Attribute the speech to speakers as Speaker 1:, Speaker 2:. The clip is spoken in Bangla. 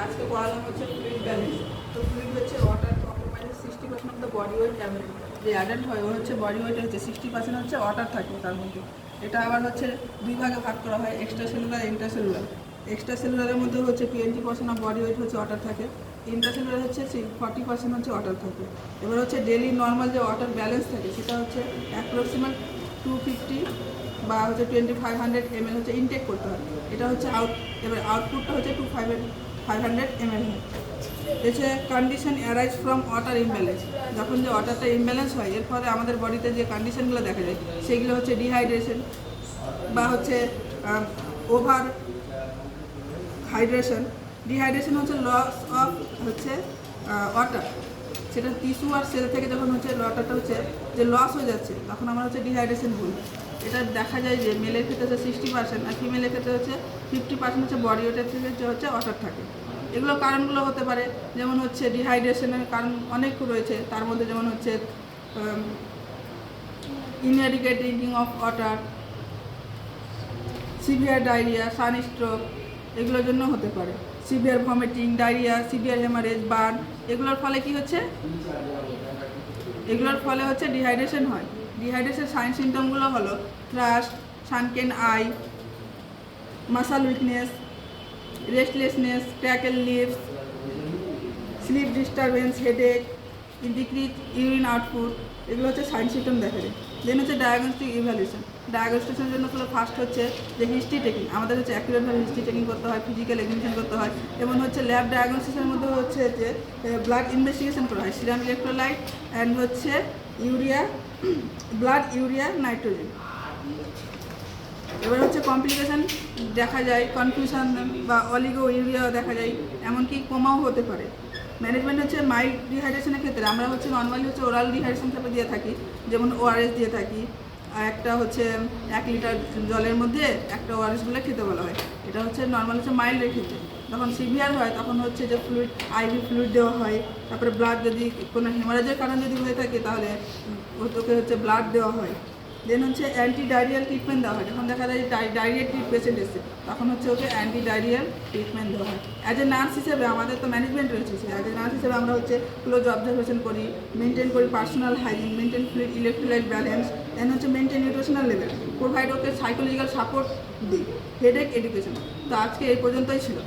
Speaker 1: আজকে পড়ালাম হচ্ছে ফ্লুইড ব্যালেন্স। তো ফ্লুইড হচ্ছে water compromises 60% of the body weight average. যে অ্যাডাল্ট হয় ওর হচ্ছে বডি ওয়েট হচ্ছে 60% হচ্ছে ওয়াটার থাকে তার মধ্যে। এটা আবার হচ্ছে দুই ভাগে ভাগ করা হয়, এক্সট্রা সেলুলার ইন্টারসেলুলার। এক্সট্রা সেলুলারের মধ্যে হচ্ছে 20% অফ বডি ওয়েট হচ্ছে ওয়াটার থাকে, ইন্টারসেলুলার হচ্ছে 40% হচ্ছে ওয়াটার থাকে। এবার হচ্ছে ডেলি নর্মাল যে ওয়াটার ব্যালেন্স থাকে সেটা হচ্ছে অ্যাপ্রক্সিমেট 250 বা হচ্ছে 2500 ml হচ্ছে ইনটেক করতে হয়। এটা হচ্ছে এবার আউটপুটটা হচ্ছে 500 ml হয়। এসে condition arise from water imbalance. যখন যে ওয়াটারটা ইমব্যালেন্স হয় এর ফলে আমাদের বডিতে যে কন্ডিশনগুলো দেখা যায় সেগুলো হচ্ছে ডিহাইড্রেশন বা হচ্ছে ওভার হাইড্রেশন। ডিহাইড্রেশন হচ্ছে লস অফ হচ্ছে ওয়াটার, সেটা টিস্যু আর সেল থেকে যখন হচ্ছে ওয়াটারটা হচ্ছে যে লস হয়ে যাচ্ছে তখন আমরা হচ্ছে ডিহাইড্রেশন বলি। এটা দেখা যায় যে মেলের ক্ষেত্রে হচ্ছে 60% আর ফিমেলের ক্ষেত্রে হচ্ছে 50% হচ্ছে বডি ওয়েটের থেকে হচ্ছে ওয়াটার থাকে। এগুলো কারণগুলো হতে পারে, যেমন হচ্ছে ডিহাইড্রেশনের কারণ অনেক রয়েছে, তার মধ্যে যেমন হচ্ছে inadequate drinking of water, severe diarrhoea, sunstroke, এগুলোর জন্য হতে পারে। Severe vomiting, diarrhoea, severe haemorrhage, burn, এগুলোর ফলে কি হচ্ছে, এগুলোর ফলে হচ্ছে ডিহাইড্রেশন হয়। ডিহাইড্রেশন সাইন সিমটমগুলো হলো thirst, sunken eye, muscle weakness, restlessness, crackle lips, sleep disturbance, headache, decrease urine output, এগুলো হচ্ছে সাইন সিমটম দেখা যায়। দেন হচ্ছে ডায়াগনস্টিক ইভ্যালুয়েশন। ডায়াগনস্টিকের জন্য হলো ফার্স্ট হচ্ছে যে হিস্ট্রি টেকিং, আমাদের হচ্ছে অ্যাকুরেটভাবে হিস্ট্রি টেকিং করতে হয়, ফিজিক্যাল এক্সামিনেশন করতে হয়, এবং হচ্ছে ল্যাব ডায়াগনোসিসের মধ্যে হচ্ছে যে ব্লাড ইনভেস্টিগেশন করা হয়, সিরাম ইলেকট্রোলাইট অ্যান্ড হচ্ছে ইউরিয়া, ব্লাড ইউরিয়া নাইট্রোজেন। এবার হচ্ছে কমপ্লিকেশান দেখা যায়, কনফিউশন বা অলিগো ইউরিয়াও দেখা যায়, এমনকি কোমাও হতে পারে। ম্যানেজমেন্ট হচ্ছে মাইল্ড ডিহাইড্রেশনের ক্ষেত্রে আমরা হচ্ছে নর্মালি হচ্ছে ওরাল ডিহাইড্রেশন হিসাবে দিয়ে থাকি, যেমন ওআরএস দিয়ে থাকি, আর একটা হচ্ছে 1 লিটার জলের মধ্যে একটা ওআরএস বলে খেতে বলা হয়। এটা হচ্ছে নর্মাল হচ্ছে মাইল্ডের ক্ষেত্রে। যখন সিভিয়ার হয় তখন হচ্ছে যে ফ্লুইড, আইভি ফ্লুইড দেওয়া হয়। তারপরে ব্লাড, যদি কোনো হেমারেজের কারণ যদি হয়ে থাকে তাহলে ওকে হচ্ছে ব্লাড দেওয়া হয়। দেন হচ্ছে অ্যান্টি ডায়রিয়াল ট্রিটমেন্ট দেওয়া হয়। যখন দেখা যায় ডায়রিয়াটিক পেশেন্ট এসে তখন হচ্ছে ওকে অ্যান্টি ডায়রিয়াল ট্রিটমেন্ট দেওয়া হয়। অ্যাজ এ নার্স হিসেবে আমাদের তো ম্যানেজমেন্ট রয়েছে, অ্যাজ এ নার্স হিসেবে আমরা হচ্ছে ক্লোজ অবজারভেশন করি, মেনটেন করি personal hygiene, maintain fluid electrolyte balance, then হচ্ছে মেনটেন নিউট্রিশনাল লেভেল, প্রোভাইড ওকে সাইকোলজিক্যাল সাপোর্ট দিই, হেডেক এডুকেশন। তো আজকে এই পর্যন্তই ছিল।